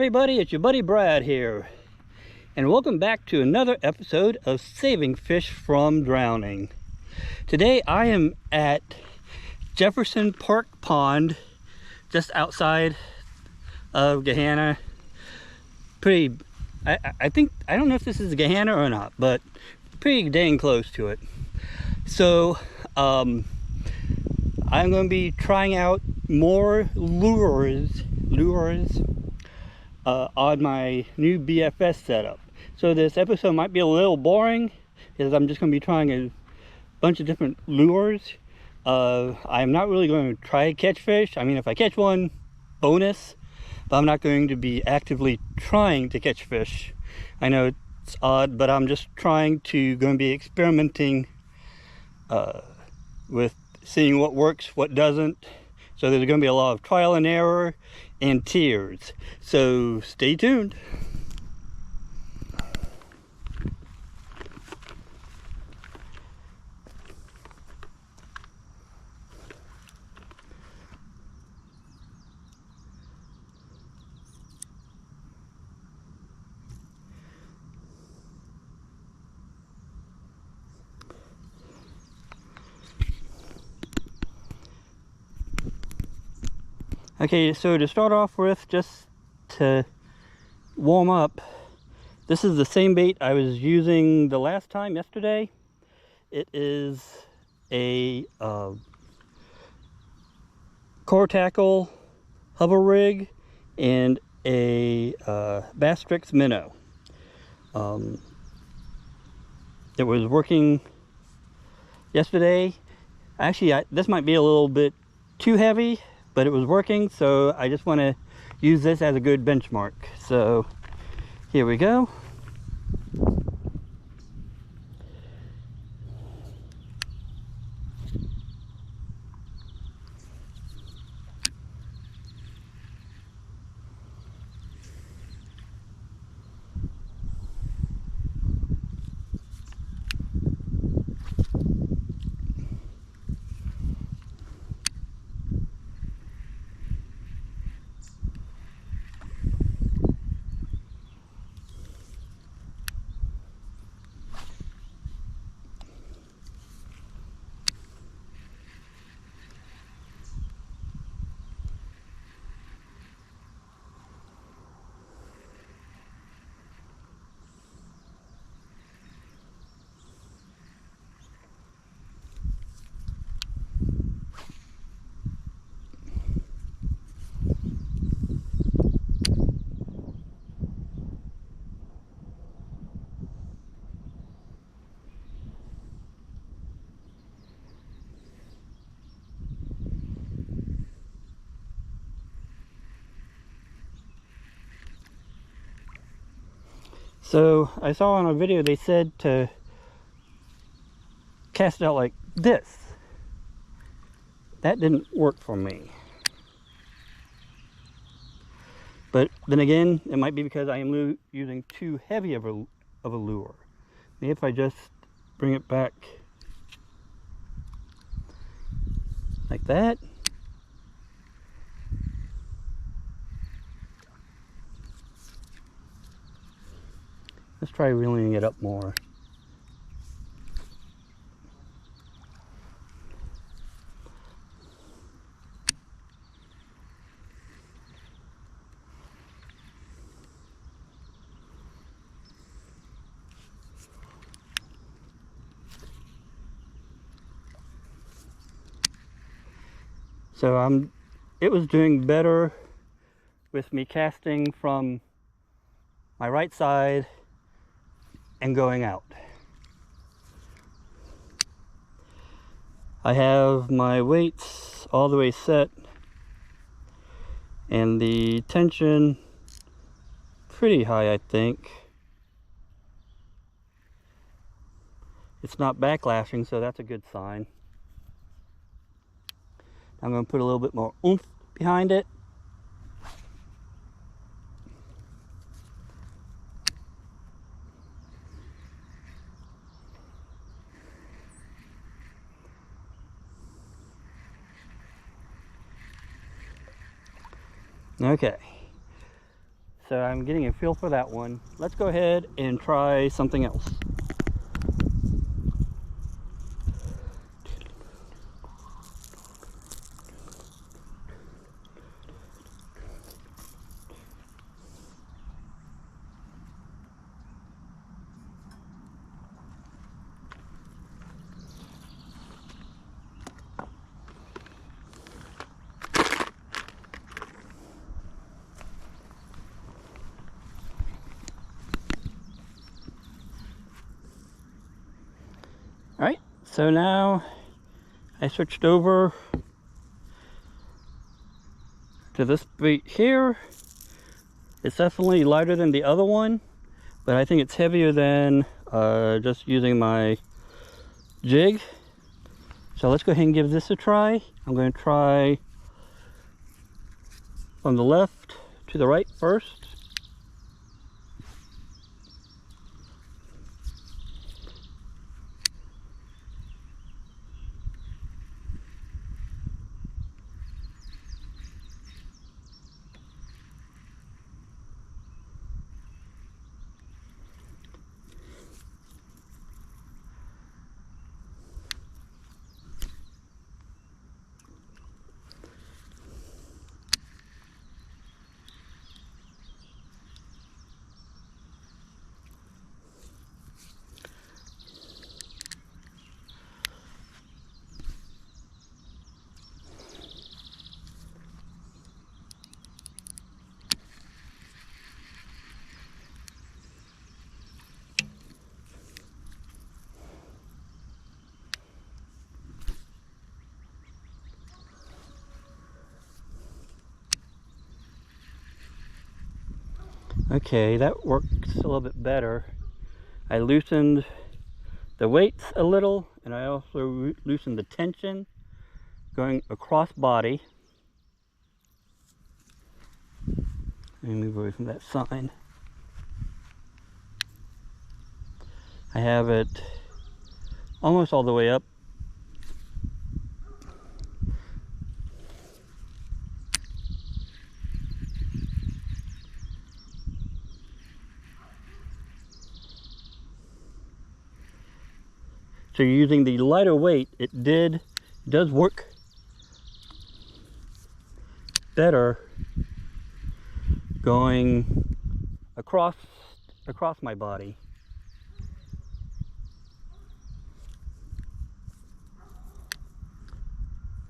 everybody, it's your buddy Brad here, and welcome back to another episode of Saving Fish from Drowning. Today I am at Jefferson Park Pond, just outside of Gahanna. I don't know if this is Gahanna or not, but pretty dang close to it. So I'm going to be trying out more lures on my new BFS setup. So this episode might be a little boring because I'm just going to be trying a bunch of different lures. I'm not really going to try to catch fish. I mean, if I catch one, bonus, but I'm not going to be actively trying to catch fish. I know it's odd, but I'm just going to be experimenting with seeing what works, what doesn't. So there's going to be a lot of trial and error and tears. So stay tuned. Okay, so to start off with, just to warm up, this is the same bait I was using the last time, yesterday. It is a core tackle hover rig and a Bass Tricks minnow. It was working yesterday. Actually, this might be a little bit too heavy, but it was working, so I just want to use this as a good benchmark. So here we go. So I saw on a video they said to cast it out like this. That didn't work for me. But then again, it might be because I am using too heavy of a lure. Maybe if I just bring it back like that. Let's try reeling it up more. So it was doing better with me casting from my right side and going out. I have my weights all the way set and the tension pretty high, I think. It's not backlashing, so that's a good sign. I'm going to put a little bit more oomph behind it. Okay, so I'm getting a feel for that one. Let's go ahead and try something else. Alright, so now I switched over to this bait here. It's definitely lighter than the other one, but I think it's heavier than just using my jig. So let's go ahead and give this a try. I'm going to try from the left to the right first. Okay, that works a little bit better. I loosened the weights a little, and I also loosened the tension going across body. Let me move away from that sign. I have it almost all the way up. So you're using the lighter weight, it does work better going across my body.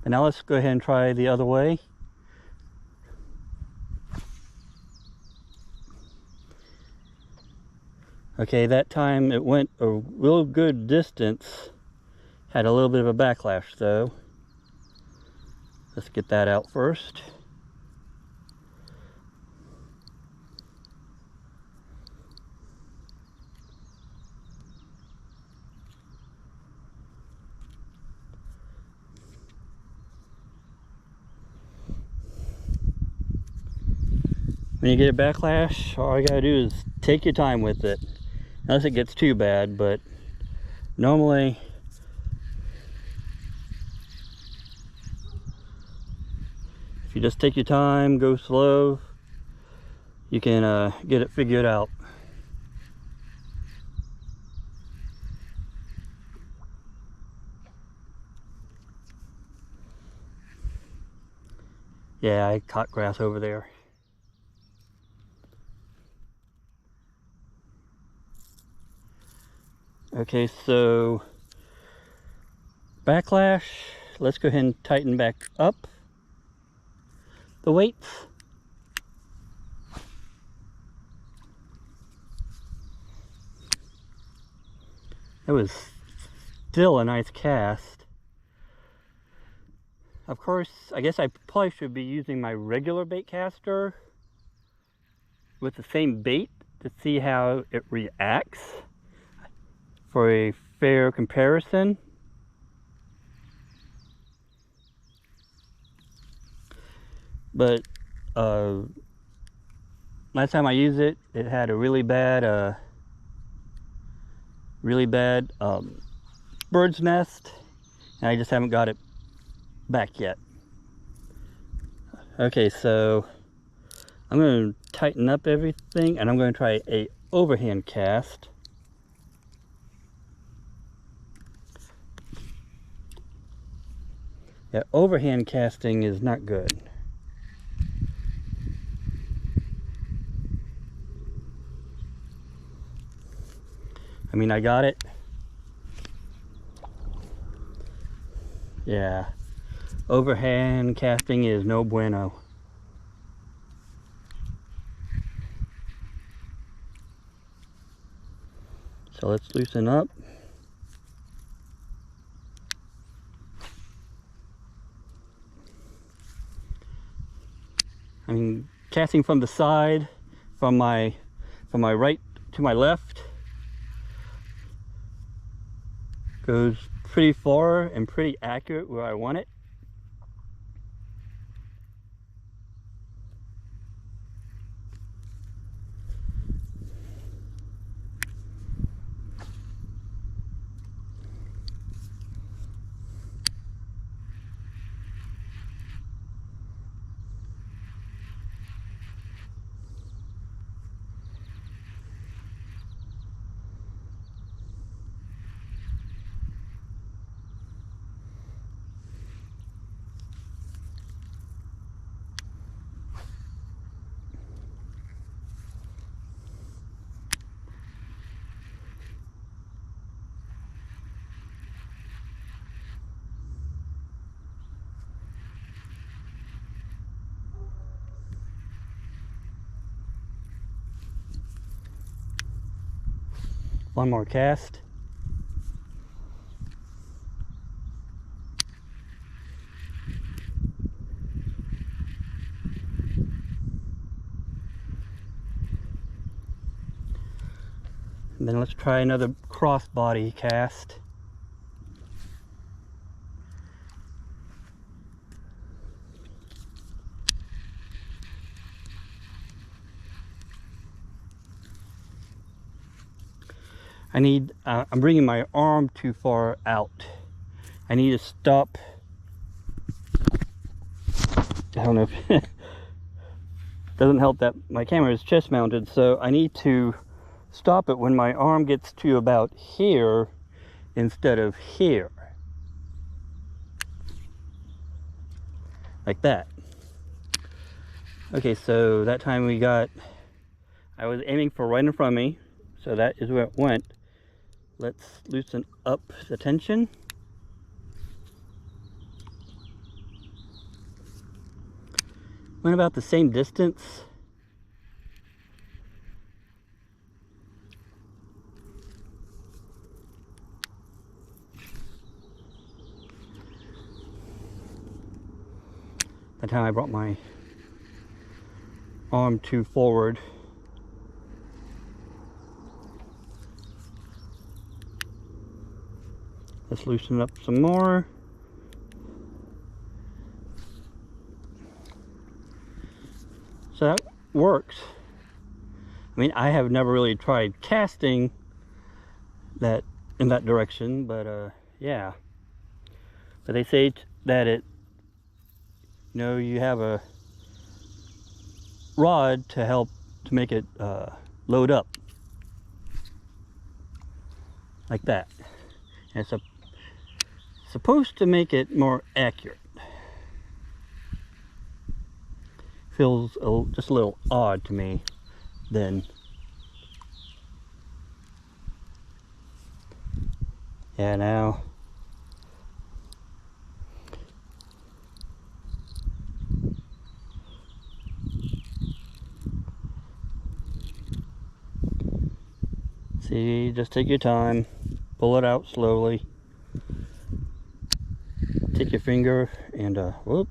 And now let's go ahead and try the other way. Okay, that time it went a real good distance. Had a little bit of a backlash though. Let's get that out first. When you get a backlash, all you gotta do is take your time with it. Unless it gets too bad, but normally if you just take your time, go slow, you can get it figured out. Yeah, I caught grass over there. Okay, so backlash, let's go ahead and tighten back up the weights. That was still a nice cast. Of course, I guess I probably should be using my regular bait caster with the same bait to see how it reacts for a fair comparison. But last time I used it, it had a really bad bird's nest, and I just haven't got it back yet. Okay, so I'm going to tighten up everything, and I'm going to try a overhand cast. Yeah, overhand casting is not good. I mean, I got it. Yeah, overhand casting is no bueno. So let's loosen up. I mean, casting from the side, from my right to my left, goes pretty far and pretty accurate where I want it. One more cast. And then let's try another crossbody cast. I'm bringing my arm too far out. I need to stop. I don't know if doesn't help that my camera is chest mounted, so I need to stop it when my arm gets to about here instead of here. Like that. Okay, so that time I was aiming for right in front of me, so that is where it went. Let's loosen up the tension. Went about the same distance. That time I brought my arm too forward. Let's loosen up some more. So that works. I mean, I have never really tried casting that in that direction, but yeah. But they say that you have a rod to help to make it load up like that. And it's supposed to make it more accurate. Feels just a little odd to me then. Yeah, now see, just take your time, pull it out slowly, take your finger and whoop.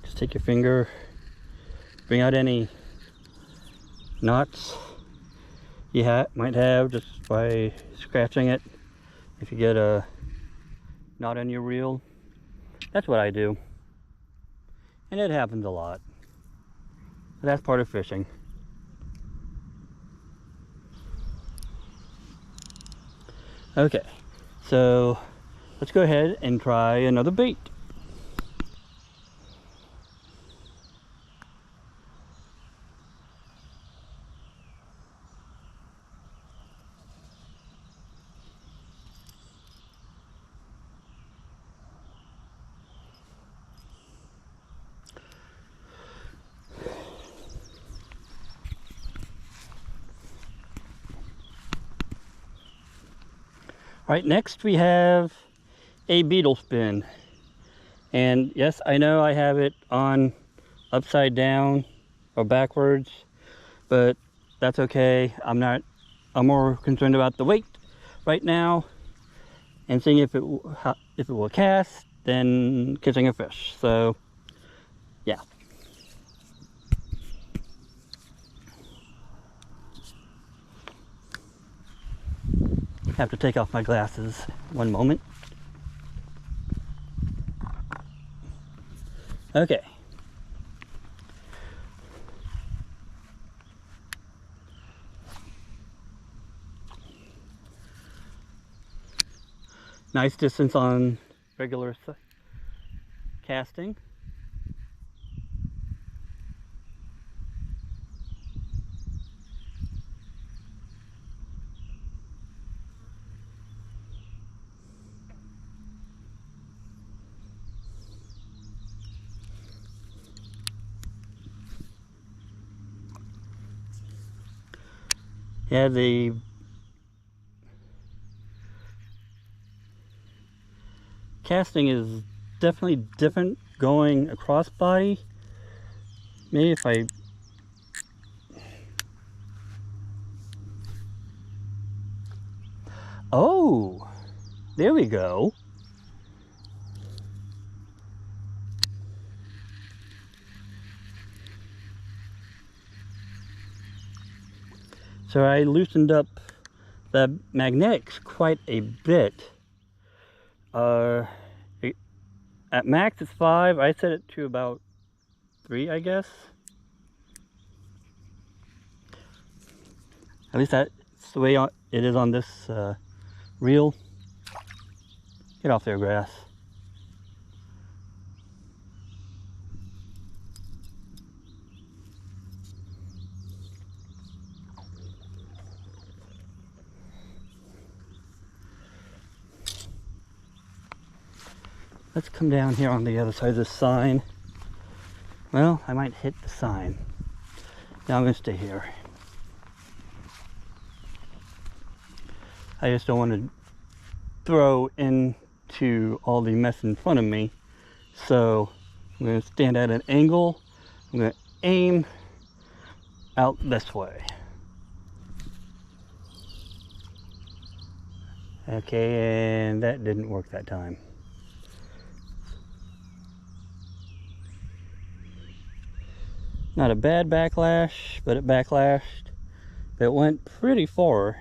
Just take your finger, bring out any knots you might have just by scratching it. If you get a knot on your reel, that's what I do, and it happens a lot. That's part of fishing. Okay, so let's go ahead and try another bait. All right, next we have a beetle spin. And yes, I know I have it on upside down or backwards, but that's okay. I'm more concerned about the weight right now and seeing if it will cast than catching a fish. So yeah. Have to take off my glasses one moment. Okay. Nice distance on regular casting. Yeah, the casting is definitely different going across body. Maybe if I... Oh, there we go. So I loosened up the magnetics quite a bit. At max it's 5. I set it to about 3, I guess. At least that's the way it is on this reel. Get off there, grass. Let's come down here on the other side of the sign. Well, I might hit the sign. Now I'm going to stay here. I just don't want to throw into all the mess in front of me. So I'm going to stand at an angle. I'm going to aim out this way. Okay, and that didn't work that time. Not a bad backlash, but it backlashed. It went pretty far.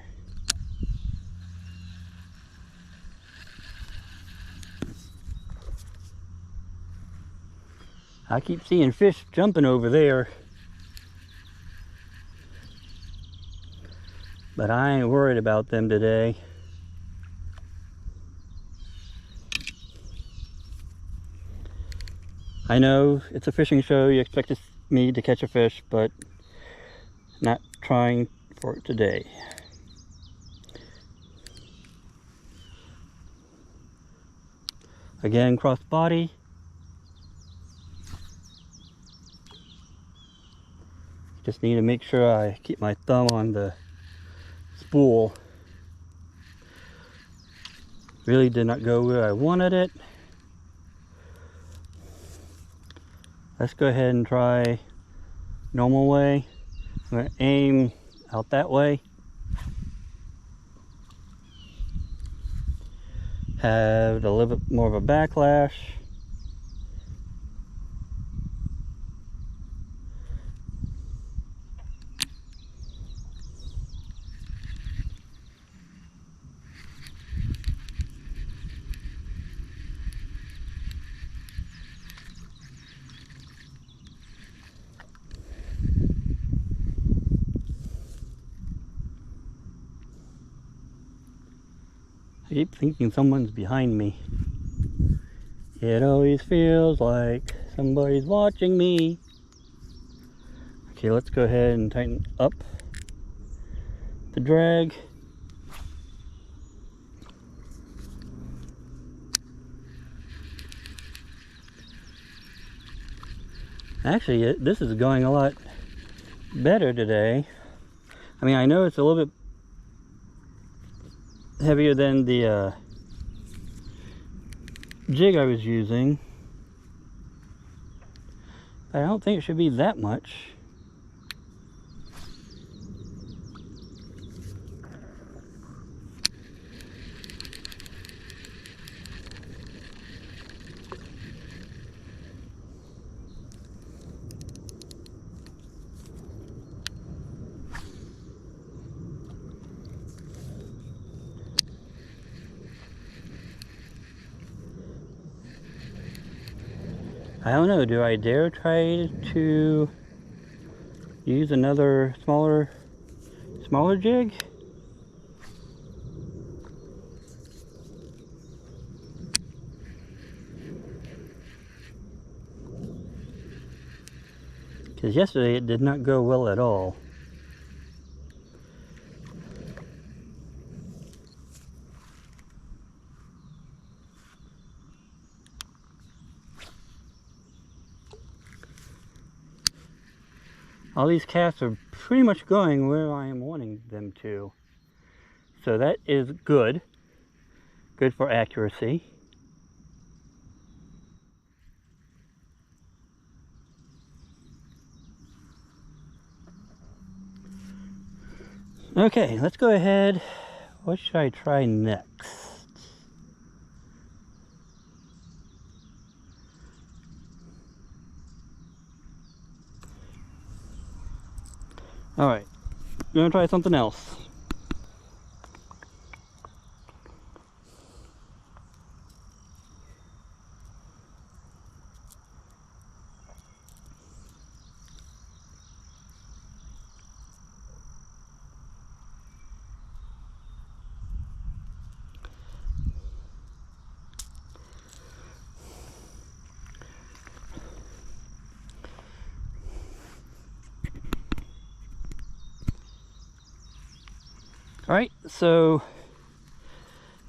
I keep seeing fish jumping over there, but I ain't worried about them today. I know it's a fishing show, you expect me to catch a fish, but not trying for it today. Again, cross body. Just need to make sure I keep my thumb on the spool. Really did not go where I wanted it. Let's go ahead and try normal way. I'm going to aim out that way. Have a little bit more of a backlash. keep thinking someone's behind me. It always feels like somebody's watching me. Okay, let's go ahead and tighten up the drag. Actually, this is going a lot better today. I mean, I know it's a little bit heavier than the jig I was using, but I don't think it should be that much. I don't know, do I dare try to use another smaller jig? Because yesterday it did not go well at all. All these casts are pretty much going where I am wanting them to. So that is good. Good for accuracy. Okay, let's go ahead. What should I try next? Alright, I'm gonna try something else. Alright, so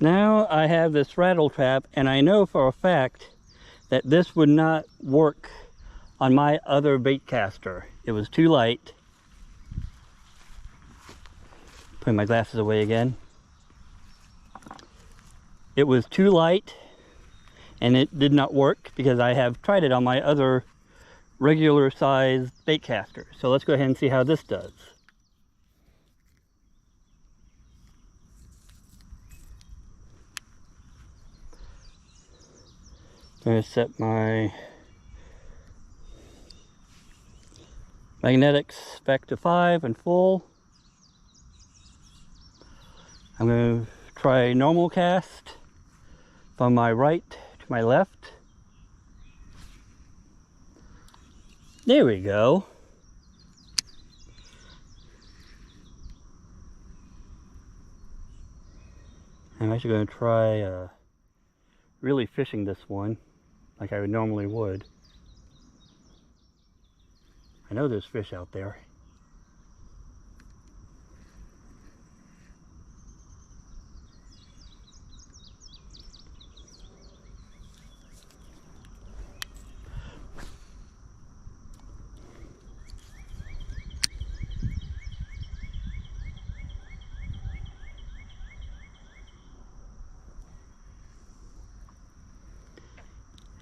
now I have this rattle trap, and I know for a fact that this would not work on my other bait caster. It was too light. Putting my glasses away again. It was too light and it did not work because I have tried it on my other regular size bait caster. So let's go ahead and see how this does. I'm going to set my magnetics back to 5 and full. I'm going to try normal cast from my right to my left. There we go. I'm actually going to try really fishing this one like I would normally would. I know there's fish out there.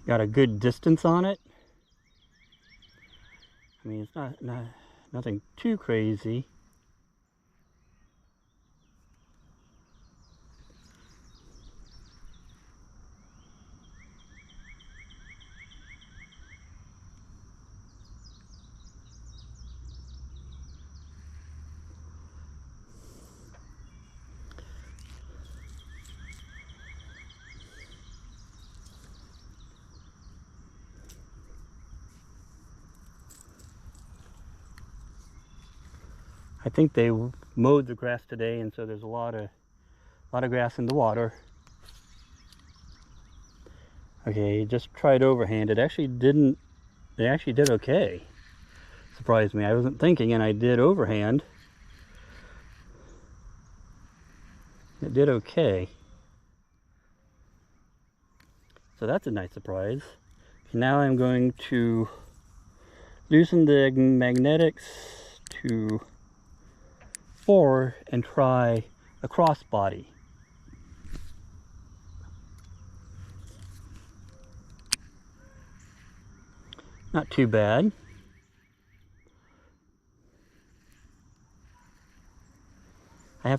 Got a good distance on it. I mean, it's nothing too crazy. I think they mowed the grass today, and so there's a lot of grass in the water. Okay, just tried overhand. It actually did okay. Surprised me. I wasn't thinking, and I did overhand. It did okay. So that's a nice surprise. Now I'm going to loosen the magnetics to 4 and try a crossbody. Not too bad. I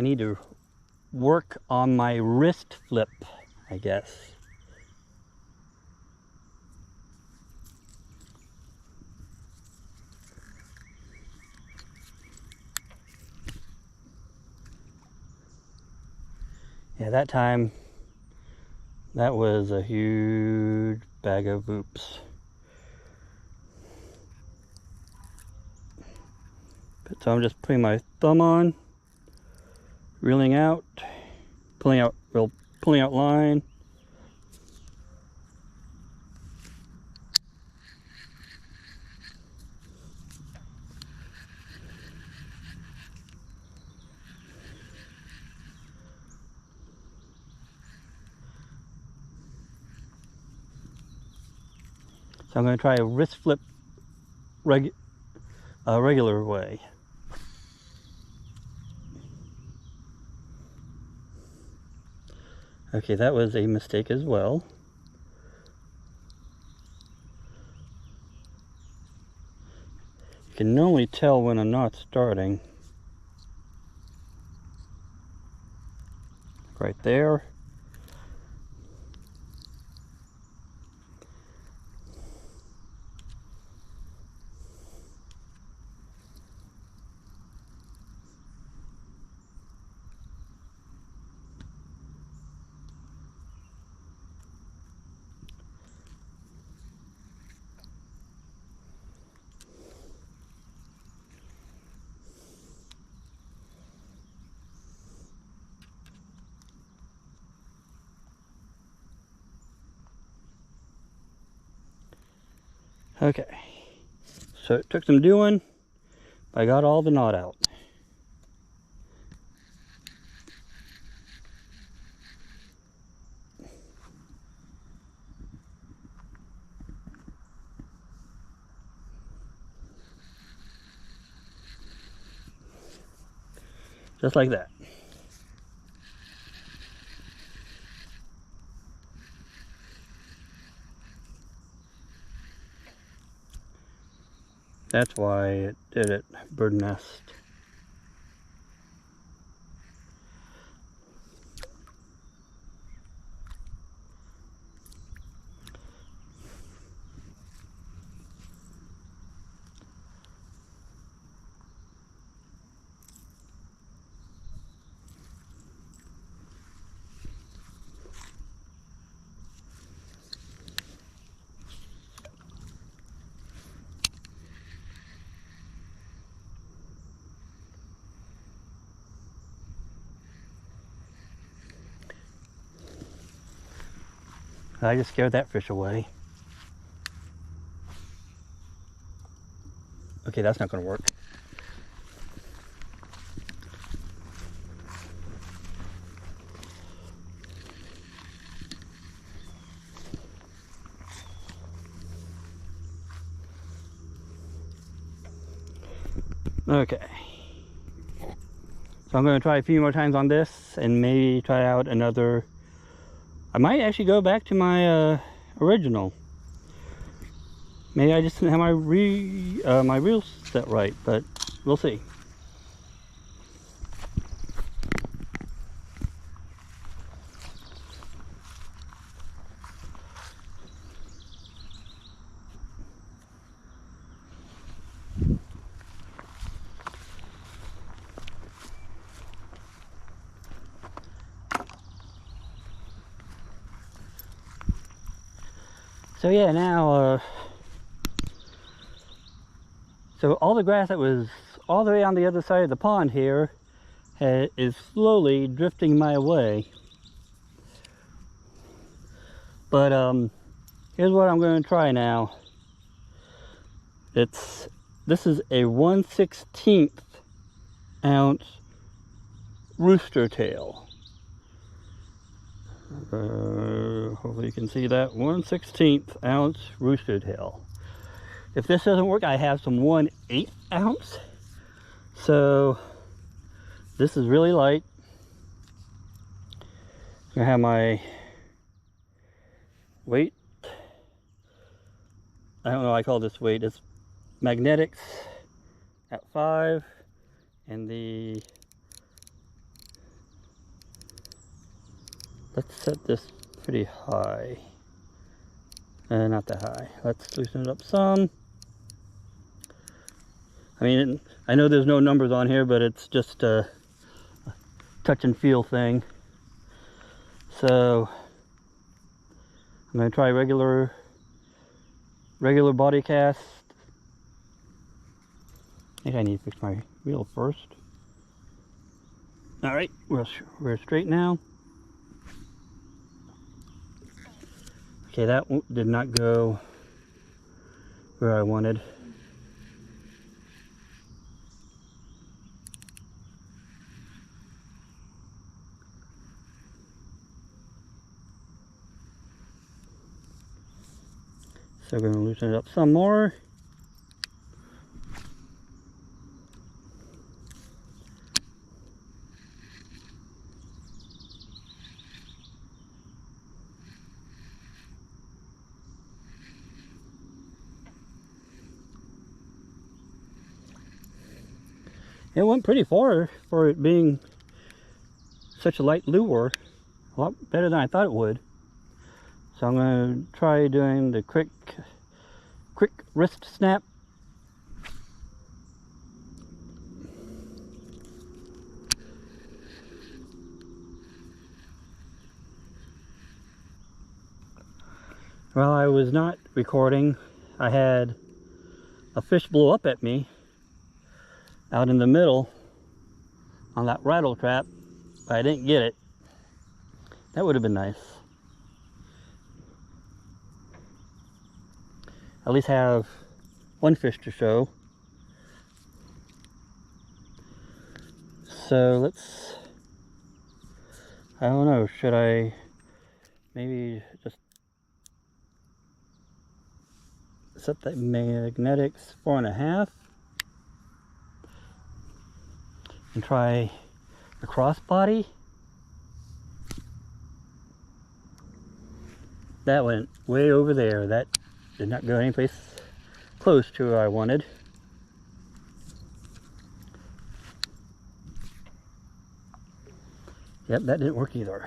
need to work on my wrist flip, I guess. Yeah, that time, that was a huge bag of oops. So I'm just putting my thumb on, reeling out, pulling out line. So I'm going to try a wrist flip regular way. Okay, that was a mistake as well. You can normally tell when I'm not starting. Right there. Okay, so it took some doing, but I got all the knot out. Just like that. That's why it did it, bird nest. I just scared that fish away. Okay, that's not going to work. Okay. So I'm going to try a few more times on this and maybe try out another. I might actually go back to my original. Maybe I just didn't have my reel set right, but we'll see. So yeah, now, so all the grass that was all the way on the other side of the pond here is slowly drifting my way. But here's what I'm going to try now. This is a 1/16 ounce rooster tail. Hopefully you can see that 1/16 ounce rooster tail. If this doesn't work, I have some 1/8 ounce. So this is really light. I have my weight. I don't know why I call this weight. It's magnetics at 5, and let's set this pretty high. Not that high. Let's loosen it up some. I mean, I know there's no numbers on here, but it's just a touch and feel thing. So I'm going to try regular body cast. I think I need to fix my wheel first. All right, we're straight now. Okay, that did not go where I wanted. So we're going to loosen it up some more. It went pretty far for it being such a light lure. A lot better than I thought it would. So I'm going to try doing the quick wrist snap. While I was not recording, I had a fish blow up at me out in the middle on that rattle trap, but I didn't get it. That would have been nice. At least have one fish to show. So I don't know, should I maybe just set that magnetics 4.5 and try the crossbody? That went way over there. That did not go anyplace close to where I wanted. Yep, that didn't work either.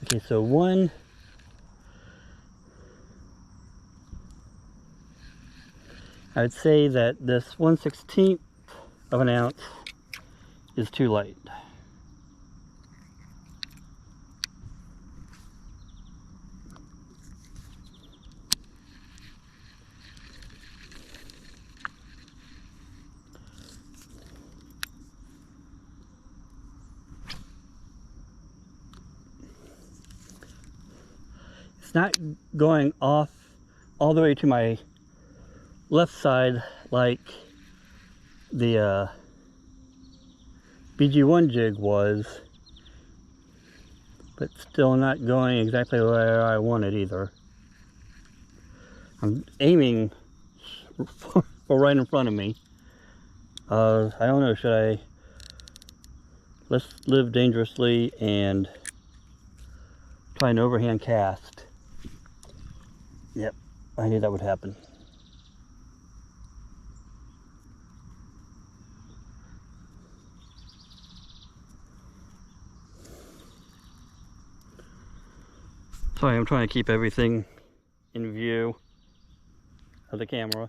Okay, so I would say that this 1/16 of an ounce is too light. It's not going off all the way to my left side like the BG1 jig was, but still not going exactly where I wanted either. I'm aiming for right in front of me. I don't know, let's live dangerously and try an overhand cast. Yep, I knew that would happen. Sorry, I'm trying to keep everything in view of the camera.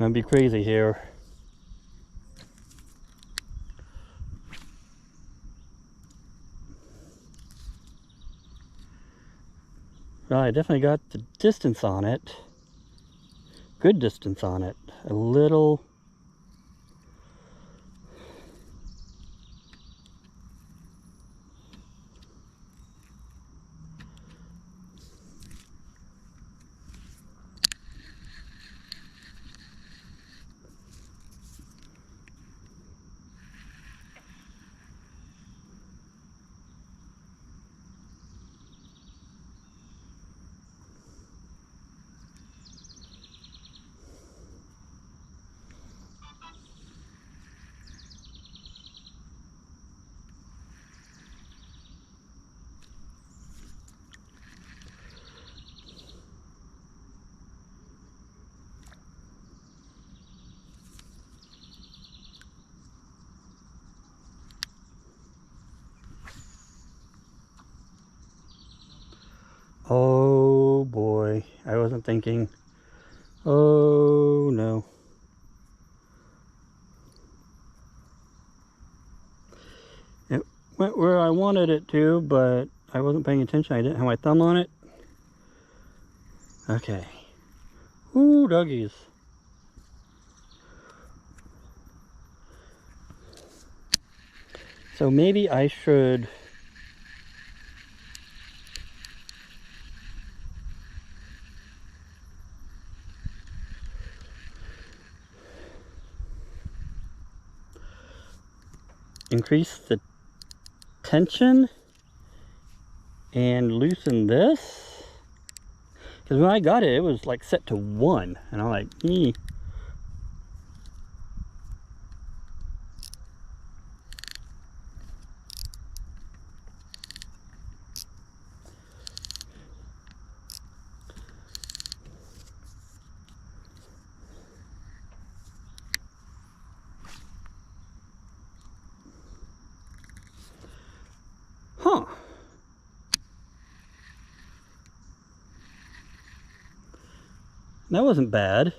gonna be crazy here. Well, I definitely got the distance on it. Good distance on it. A little. Oh boy, I wasn't thinking. Oh no. It went where I wanted it to, but I wasn't paying attention. I didn't have my thumb on it. Okay. Ooh, doggies. So maybe I should increase the tension and loosen this, because when I got it, it was like set to 1, and I'm like, huh. That wasn't bad.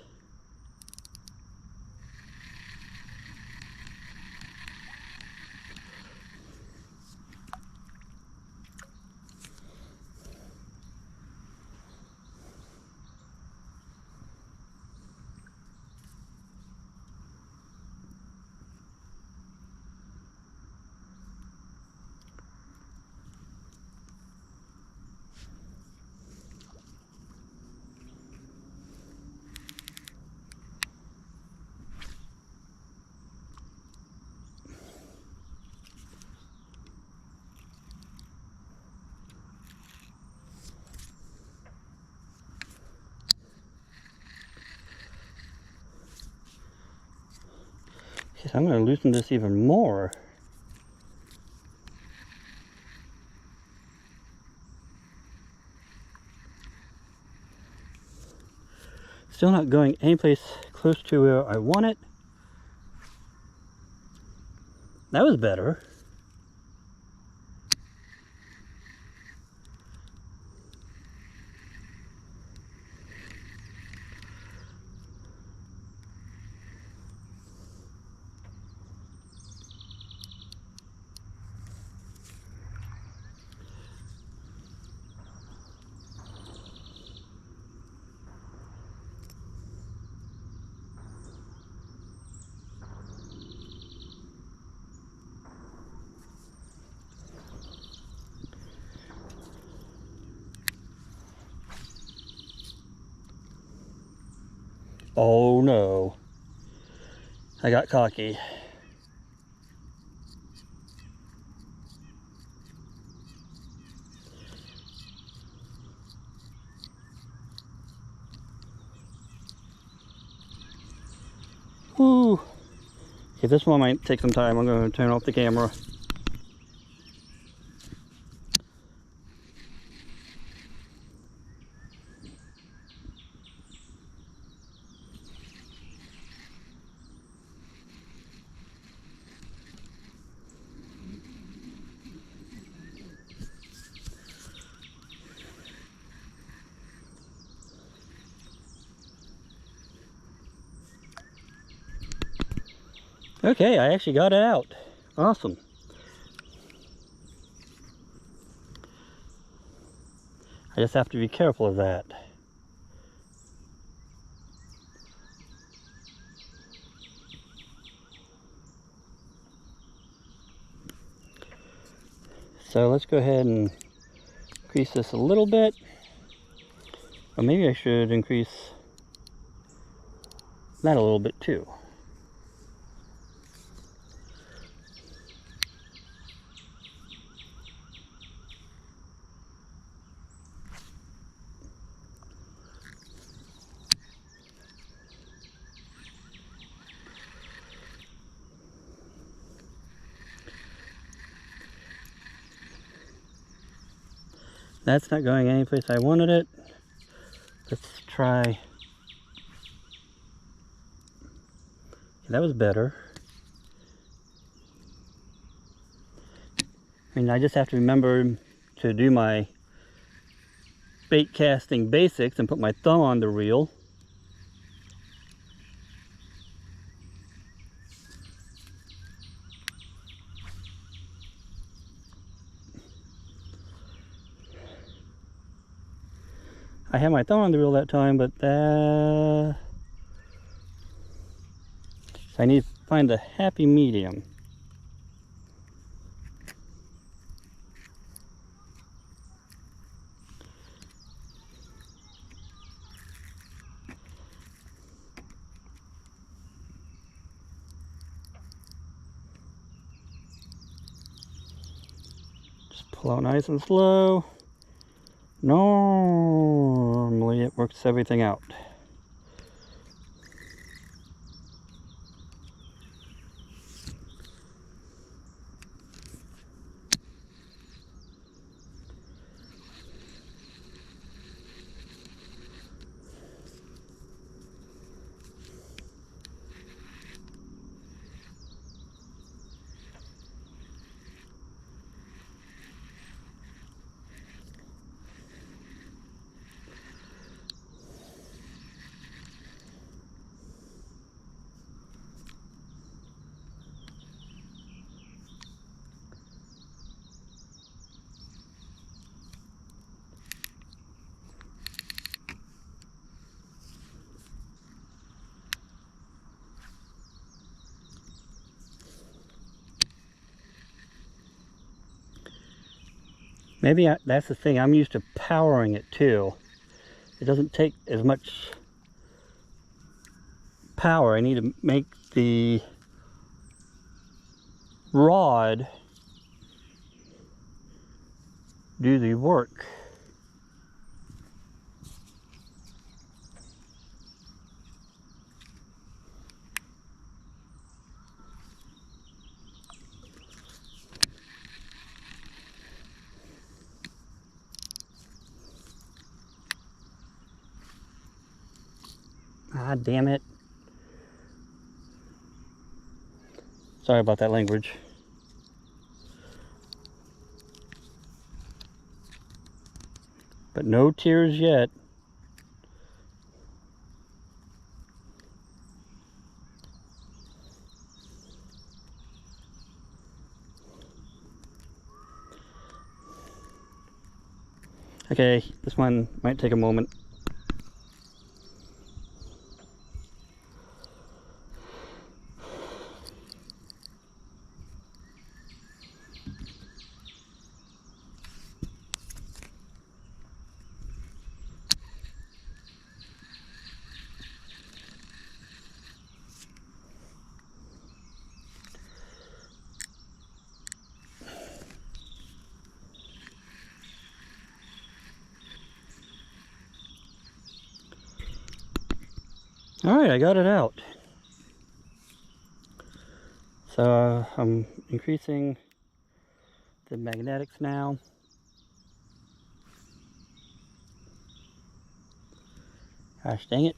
Okay, so I'm going to loosen this even more. Still not going anyplace close to where I want it. That was better. Oh no. I got cocky. Woo. Okay, this one might take some time. I'm going to turn off the camera. Okay, I actually got it out. Awesome. I just have to be careful of that. So let's go ahead and increase this a little bit. Or maybe I should increase that a little bit too. That's not going any place I wanted it. Let's try. That was better. I mean, I just have to remember to do my bait casting basics and put my thumb on the reel. I had my thumb on the reel that time, but so I need to find the happy medium. Just pull out nice and slow. Normally it works everything out. Maybe that's the thing, I'm used to powering it too. It doesn't take as much power. I need to make the rod do the work. Ah, damn it. Sorry about that language. But no tears yet. Okay, this one might take a moment. Alright, I got it out. So I'm increasing the magnetics now. Gosh dang it.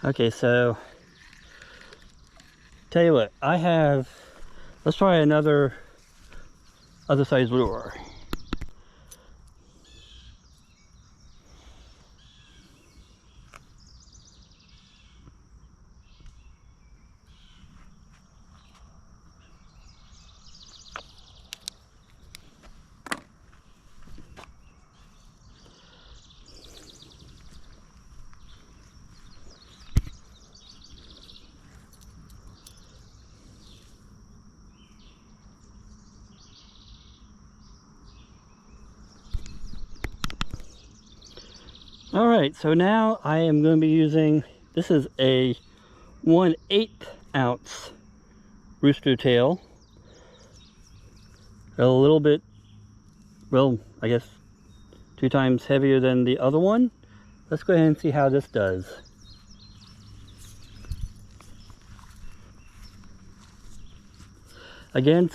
Okay, so tell you what, let's try another other size lure. All right, so now I am going to be using, this is a 1/8 ounce rooster tail. A little bit, well, I guess 2 times heavier than the other one. Let's go ahead and see how this does. Again,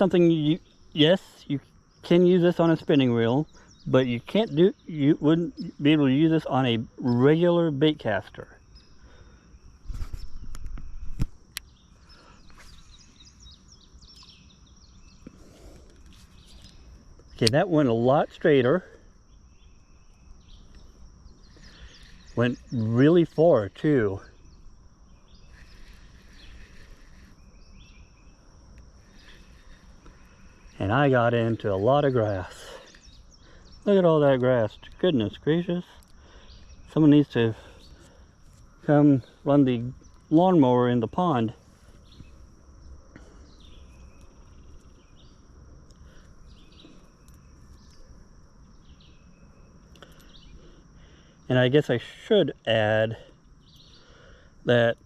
yes, you can use this on a spinning reel, but you wouldn't be able to use this on a regular bait caster. Okay, that went a lot straighter. Went really far too. And I got into a lot of grass. Look at all that grass. Goodness gracious. Someone needs to come run the lawnmower in the pond. And I guess I should add that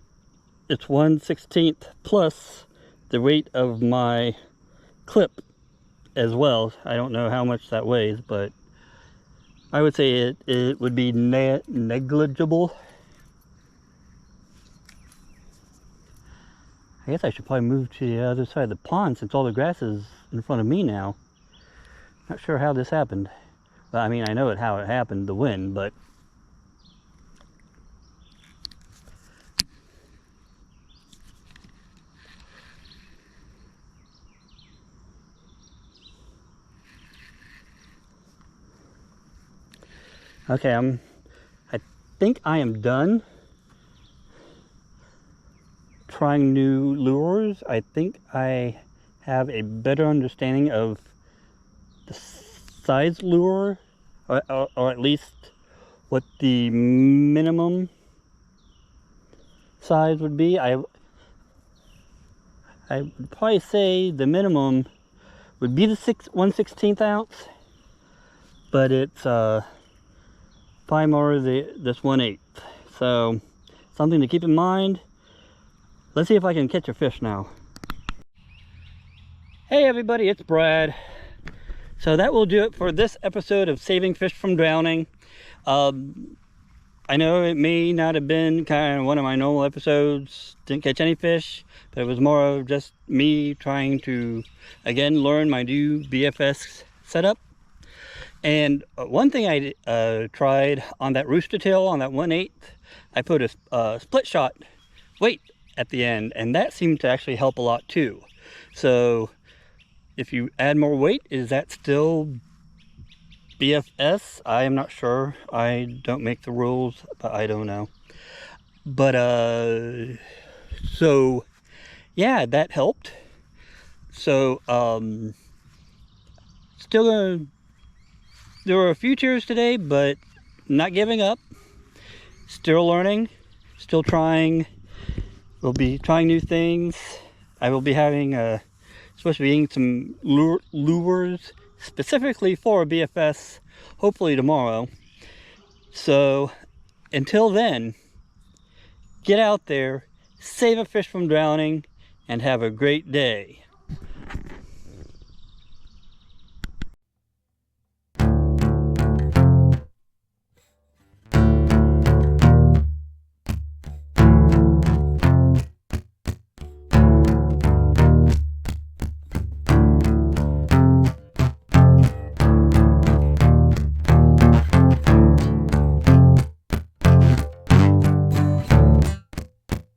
it's 1/16 plus the weight of my clip as well. I don't know how much that weighs, but I would say it would be negligible. I guess I should probably move to the other side of the pond since all the grass is in front of me now. Not sure how this happened. Well, I mean, I know how it happened, the wind, but okay, I think I am done trying new lures. I think I have a better understanding of the size lure, or at least what the minimum size would be. I would probably say the minimum would be the 1/16 ounce, but it's probably more this 1/8. So something to keep in mind. Let's see if I can catch a fish now. Hey everybody, it's Brad. So that will do it for this episode of Saving Fish from Drowning. I know it may not have been kind of one of my normal episodes, didn't catch any fish, but it was more of just me trying to, again, learn my new BFS setup. And one thing I tried on that rooster tail, on that 1/8, I put a split shot weight at the end, and that seemed to actually help a lot too. So if you add more weight, is that still BFS? I am not sure. I don't make the rules, but I don't know. But so yeah, that helped. So still gonna, there were a few tears today, but not giving up. Still learning, still trying. We'll be trying new things. I will be having supposed to be eating some lures specifically for BFS, hopefully tomorrow. So until then, get out there, save a fish from drowning, and have a great day.